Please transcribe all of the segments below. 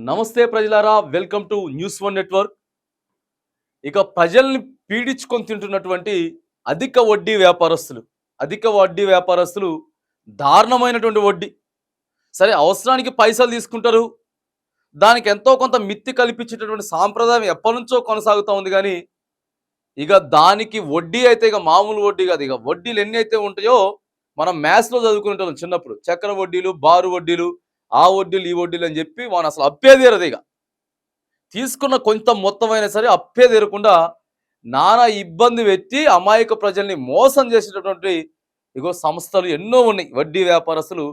నమస్తే ప్రజలారా, welcome to news one network. ఇక ప్రజల్ని పీడించుకొని తింటున్నటువంటి అధిక వడ్డీ వ్యాపారస్తులు అధిక వడ్డీ వ్యాపారస్తులు దారుణమైనటువంటి వడ్డీ. సరే, అవసరానికి పైసలు తీసుకుంటారు. దానికి ఎంతో కొంత మిత్తి కల్పించేటటువంటి సాంప్రదాయం ఎప్పటి నుంచో కొనసాగుతూ ఉంది. కానీ ఇక దానికి వడ్డీ అయితే ఇక మామూలు వడ్డీ కాదు. ఇక వడ్డీలు ఎన్ని అయితే ఉంటాయో మనం మ్యాథ్స్లో చదువుకుంటాం చిన్నప్పుడు. చక్ర వడ్డీలు, బారు వడ్డీలు, ఆ వడ్డీలు, ఈ వడ్డీలు అని చెప్పి మనం అసలు అప్పేదేరదు. ఇక తీసుకున్న కొంత మొత్తమైనా సరే అప్పే తీరకుండా నానా ఇబ్బంది పెట్టి అమాయక ప్రజల్ని మోసం చేసేటటువంటి ఇగో సంస్థలు ఎన్నో ఉన్నాయి. వడ్డీ వ్యాపారస్తులు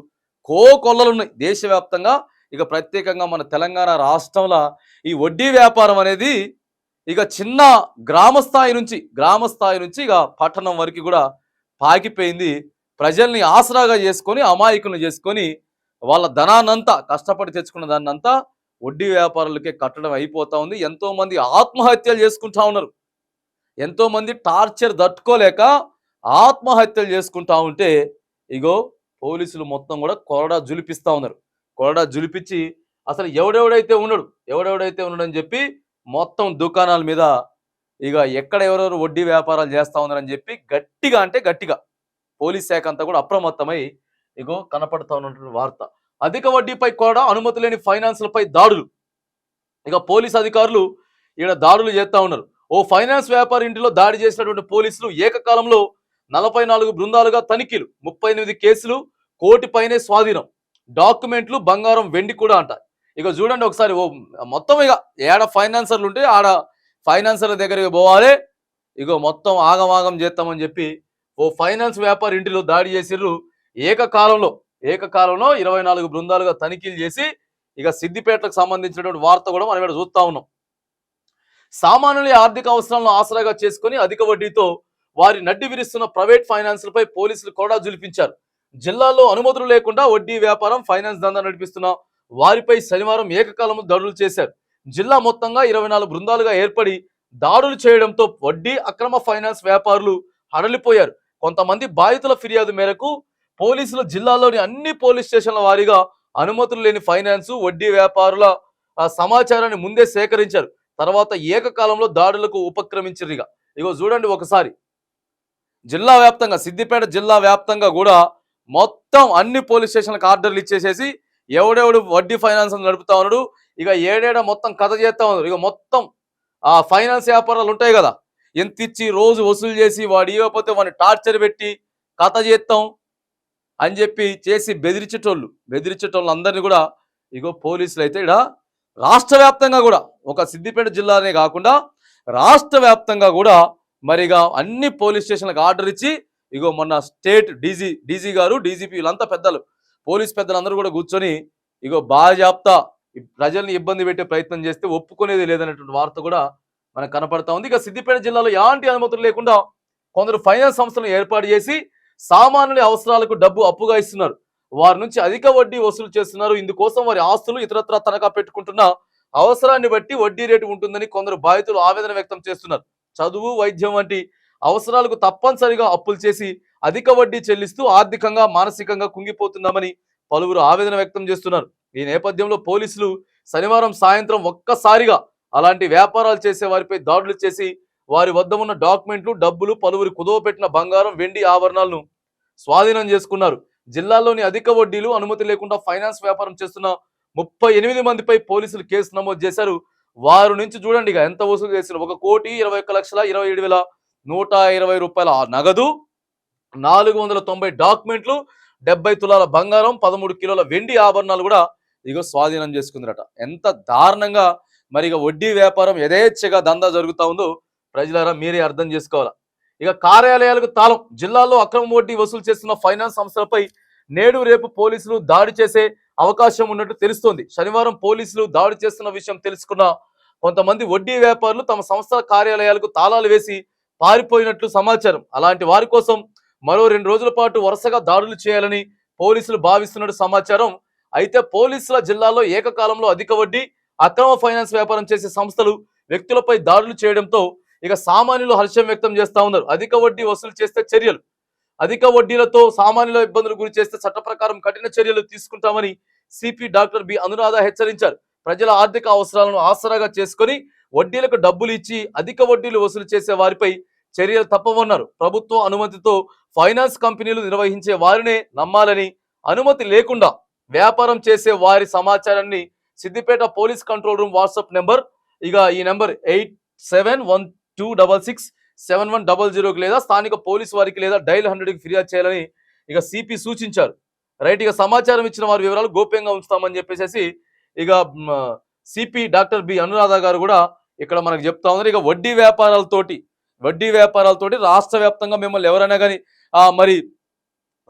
కోకొల్లలు ఉన్నాయి దేశవ్యాప్తంగా. ఇక ప్రత్యేకంగా మన తెలంగాణ రాష్ట్రంలో ఈ వడ్డీ వ్యాపారం అనేది ఇక చిన్న గ్రామ స్థాయి నుంచి ఇక పట్టణం వరకు కూడా పాకిపోయింది. ప్రజల్ని ఆసరాగా చేసుకొని అమాయకులను చేసుకొని వాళ్ళ ధనాన్నంతా కష్టపడి తెచ్చుకున్న దాన్నంతా వడ్డీ వ్యాపారులకే కట్టడం అయిపోతా ఉంది. ఎంతో మంది ఆత్మహత్యలు చేసుకుంటా ఉన్నారు. ఎంతో మంది టార్చర్ తట్టుకోలేక ఆత్మహత్యలు చేసుకుంటా ఉంటే ఇగో పోలీసులు మొత్తం కూడా కొరడా జులిపిస్తా ఉన్నారు. కొరడా జులిపించి అసలు ఎవడెవడైతే ఉన్నాడని చెప్పి మొత్తం దుకాణాల మీద ఇక ఎక్కడ ఎవరెవరు వడ్డీ వ్యాపారాలు చేస్తా ఉన్నారని చెప్పి గట్టిగా అంటే గట్టిగా పోలీస్ శాఖ అంతా కూడా అప్రమత్తమై ఇగో కనపడతా ఉన్నటువంటి వార్త. అధిక వడ్డీపై కూడా అనుమతి లేని ఫైనాన్స్లపై దాడులు. ఇక పోలీస్ అధికారులు ఈడ దాడులు చేస్తూ ఉన్నారు. ఓ ఫైనాన్స్ వ్యాపారి ఇంటిలో దాడి చేసినటువంటి పోలీసులు ఏకకాలంలో 44 బృందాలుగా తనిఖీలు, 38 కేసులు, కోటి పైనే స్వాధీనం, డాక్యుమెంట్లు, బంగారం, వెండి కూడా అంట. ఇక చూడండి ఒకసారి, ఓ మొత్తం ఇక ఏడ ఫైనాన్సర్లు ఉంటే ఆడ ఫైనాన్సర్ల దగ్గరికి పోవాలి. ఇగో మొత్తం ఆగమాగం చేస్తామని చెప్పి ఓ ఫైనాన్స్ వ్యాపారి ఇంటిలో దాడి చేసిర్రు. ఏకకాలంలో 24 బృందాలుగా తనిఖీలు చేసి ఇక సిద్దిపేటకు సంబంధించినటువంటి వార్త కూడా మనం ఇక్కడ చూస్తా ఉన్నాం. సామాన్యుల ఆర్థిక అవసరాలను ఆసరాగా చేసుకుని అధిక వడ్డీతో వారి నడ్డి విరుస్తున్న ప్రైవేట్ ఫైనాన్స్లపై పోలీసులు కూడా జులిపించారు. జిల్లాలో అనుమతులు లేకుండా వడ్డీ వ్యాపారం, ఫైనాన్స్ దందా నడిపిస్తున్న వారిపై శనివారం ఏకకాలంలో దాడులు చేశారు. జిల్లా మొత్తంగా 24 బృందాలుగా ఏర్పడి దాడులు చేయడంతో వడ్డీ, అక్రమ ఫైనాన్స్ వ్యాపారులు హడలిపోయారు. కొంతమంది బాధితుల ఫిర్యాదు మేరకు పోలీసులు జిల్లాలోని అన్ని పోలీస్ స్టేషన్ల వారీగా అనుమతులు లేని ఫైనాన్స్, వడ్డీ వ్యాపారుల సమాచారాన్ని ముందే సేకరించారు. తర్వాత ఏకకాలంలో దాడులకు ఉపక్రమించారు. ఇగో చూడండి ఒకసారి, జిల్లా వ్యాప్తంగా, సిద్దిపేట జిల్లా వ్యాప్తంగా కూడా మొత్తం అన్ని పోలీస్ స్టేషన్లకు ఆర్డర్లు ఇచ్చేసేసి ఎవడెవడు వడ్డీ ఫైనాన్స్ నడుపుతా ఉన్నాడు ఇక ఏడేడ మొత్తం కథ చేస్తా ఉన్నారు. ఇక మొత్తం ఆ ఫైనాన్స్ వ్యాపారాలు ఉంటాయి కదా, ఎంత ఇచ్చి రోజు వసూలు చేసి వాడు ఇవ్వకపోతే వాడిని టార్చర్ పెట్టి కథ చేస్తాం అని చెప్పి చేసి బెదిరించేటోళ్ళు అందరినీ కూడా ఇగో పోలీసులు అయితే ఇక్కడ రాష్ట్ర వ్యాప్తంగా కూడా, ఒక సిద్దిపేట జిల్లానే కాకుండా రాష్ట్ర వ్యాప్తంగా కూడా మరిగా అన్ని పోలీస్ స్టేషన్లకు ఆర్డర్ ఇచ్చి ఇగో మొన్న స్టేట్ డీజీ గారు, డీజీపీ వీళ్ళంతా పెద్దలు, పోలీస్ పెద్దలందరూ కూడా కూర్చొని ఇగో బాజాప్తా ప్రజల్ని ఇబ్బంది పెట్టే ప్రయత్నం చేస్తే ఒప్పుకునేది లేదనేటువంటి వార్త కూడా మనకు కనపడతా ఉంది. ఇక సిద్దిపేట జిల్లాలో ఎలాంటి అనుమతులు లేకుండా కొందరు ఫైనాన్స్ సంస్థలను ఏర్పాటు చేసి సామాన్యుల అవసరాలకు డబ్బు అప్పుగా ఇస్తున్నారు. వారి నుంచి అధిక వడ్డీ వసూలు చేస్తున్నారు. ఇందుకోసం వారి ఆస్తులు ఇతరత్రా తనఖా పెట్టుకుంటున్న అవసరాన్ని బట్టి వడ్డీ రేటు ఉంటుందని కొందరు బాధితులు ఆవేదన వ్యక్తం చేస్తున్నారు. చదువు, వైద్యం వంటి అవసరాలకు తప్పనిసరిగా అప్పులు చేసి అధిక వడ్డీ చెల్లిస్తూ ఆర్థికంగా, మానసికంగా కుంగిపోతున్నామని పలువురు ఆవేదన వ్యక్తం చేస్తున్నారు. ఈ నేపథ్యంలో పోలీసులు శనివారం సాయంత్రం ఒక్కసారిగా అలాంటి వ్యాపారాలు చేసే వారిపై దాడులు చేసి వారి వద్ద ఉన్న డాక్యుమెంట్లు, డబ్బులు, పలువురి కుదవపెట్టిన బంగారం, వెండి ఆభరణాలను స్వాధీనం చేసుకున్నారు. జిల్లాలోని అధిక వడ్డీలు, అనుమతి లేకుండా ఫైనాన్స్ వ్యాపారం చేస్తున్న 38 మందిపై పోలీసులు కేసు నమోదు చేశారు. వారి నుంచి చూడండి ఇక ఎంత వసూలు చేశారు. 1,21,27,120 రూపాయల నగదు, 490 డాక్యుమెంట్లు, 70 తులాల బంగారం, 13 కిలోల వెండి ఆభరణాలు కూడా ఇగో స్వాధీనం చేసుకుందరట. ఎంత దారుణంగా మరి ఇక వడ్డీ వ్యాపారం యథేచ్ఛగా దందా జరుగుతూ ఉందో ప్రజలారా మీరే అర్థం చేసుకోవాలా. ఇక కార్యాలయాలకు తాళం. జిల్లాలో అక్రమ వడ్డీ వసూలు చేస్తున్న ఫైనాన్స్ సంస్థలపై నేడు రేపు పోలీసులు దాడి చేసే అవకాశం ఉన్నట్టు తెలుస్తోంది. శనివారం పోలీసులు దాడి చేస్తున్న విషయం తెలుసుకున్న కొంతమంది వడ్డీ వ్యాపారులు తమ సంస్థల కార్యాలయాలకు తాళాలు వేసి పారిపోయినట్లు సమాచారం. అలాంటి వారి కోసం మరో 2 రోజుల పాటు వరుసగా దాడులు చేయాలని పోలీసులు భావిస్తున్నట్టు సమాచారం. అయితే పోలీసుల జిల్లాలో ఏకకాలంలో అధిక వడ్డీ, అక్రమ ఫైనాన్స్ వ్యాపారం చేసే సంస్థలు, వ్యక్తులపై దాడులు చేయడంతో ఇక సామాన్యులు హర్షం వ్యక్తం చేస్తా ఉన్నారు. అధిక వడ్డీ వసూలు చేస్తే చర్యలు, అధిక వడ్డీలతో సామాన్యుల ఇబ్బందులు గురి చేస్తే చట్ట ప్రకారం కఠిన చర్యలు తీసుకుంటామని సిపి డాక్టర్ బి అనురాధ హెచ్చరించారు. ప్రజల ఆర్థిక అవసరాలను ఆసరాగా చేసుకొని వడ్డీలకు డబ్బులు ఇచ్చి అధిక వడ్డీలు వసూలు చేసే వారిపై చర్యలు తప్పవన్నారు. ప్రభుత్వం అనుమతితో ఫైనాన్స్ కంపెనీలు నిర్వహించే వారినే నమ్మాలని, అనుమతి లేకుండా వ్యాపారం చేసే వారి సమాచారాన్ని Siddipet police control room WhatsApp number, ఇక ఈ నెంబర్ 8712667100 లేదా స్థానిక పోలీసు వారికి లేదా డైల్ 100కి ఫిర్యాదు చేయాలని ఇక సిపి సూచించారు. రైట్, ఇక సమాచారం ఇచ్చిన వారి వివరాలు గోప్యంగా ఉంచుతామని చెప్పేసి ఇక సిపి డాక్టర్ బి అనురాధ గారు కూడా ఇక్కడ మనకు చెప్తా ఉన్నారు. ఇక వడ్డీ వ్యాపారాలతోటి రాష్ట్ర వ్యాప్తంగా మిమ్మల్ని ఎవరైనా కానీ మరి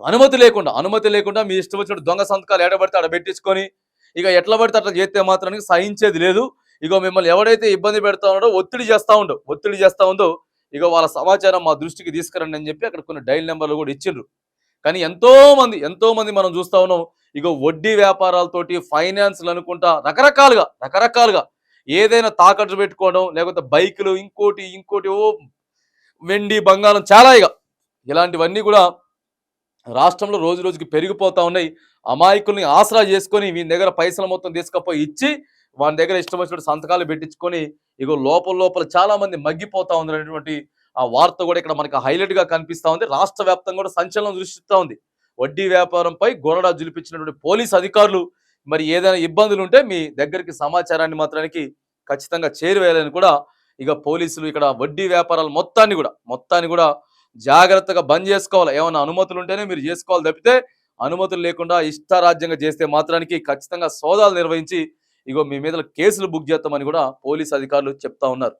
అనుమతి లేకుండా మీ ఇష్టం వచ్చినట్టు దొంగ సంతకాలు ఎడబడితే అక్కడ పెట్టించుకొని ఇక ఎట్లా పడితే అట్లా చేస్తే మాత్రానికి సహించేది లేదు. ఇక మిమ్మల్ని ఎవడైతే ఇబ్బంది పెడతా ఉండో ఒత్తిడి చేస్తా ఉందో ఇక వాళ్ళ సమాచారం మా దృష్టికి తీసుకురండి అని చెప్పి అక్కడ కొన్ని డైల్ నెంబర్లు కూడా ఇచ్చిండ్రు. కానీ ఎంతో మంది మనం చూస్తా ఉన్నాం ఇక వడ్డీ వ్యాపారాలతోటి ఫైనాన్స్లు అనుకుంటా రకరకాలుగా ఏదైనా తాకట్టు పెట్టుకోవడం, లేకపోతే బైకులు, ఇంకోటి ఓ వెండి బంగారం చాలా ఇలాంటివన్నీ కూడా రాష్ట్రంలో రోజు రోజుకి పెరిగిపోతా ఉన్నాయి. అమాయకుల్ని ఆసరా చేసుకొని వీని దగ్గర పైసలు మొత్తం తీసుకపోయి ఇచ్చి వాని దగ్గర ఇష్టం వచ్చినట్టు సంతకాలు పెట్టించుకొని ఇగో లోపల చాలా మంది మగ్గిపోతా ఉంది అనేటువంటి ఆ వార్త కూడా ఇక్కడ మనకి హైలైట్ గా కనిపిస్తా ఉంది. రాష్ట్ర వ్యాప్తంగా కూడా సంచలనం సృష్టిస్తా ఉంది. వడ్డీ వ్యాపారంపై గోరడా జులిపించినటువంటి పోలీస్ అధికారులు మరి ఏదైనా ఇబ్బందులు ఉంటే మీ దగ్గరికి సమాచారాన్ని మాత్రానికి ఖచ్చితంగా చేరువేయాలని కూడా ఇక పోలీసులు ఇక్కడ వడ్డీ వ్యాపారాలు మొత్తాన్ని కూడా జాగ్రత్తగా బంద్ చేసుకోవాలి. ఏమైనా అనుమతులు ఉంటేనే మీరు చేసుకోవాలి తప్పితే అనుమతులు లేకుండా ఇష్టారాజ్యంగా చేస్తే మాత్రానికి ఖచ్చితంగా సోదాలు నిర్వహించి ఇగో మీ మీద కేసులు బుక్ చేస్తామని కూడా పోలీస్ అధికారులు చెప్తా ఉన్నారు.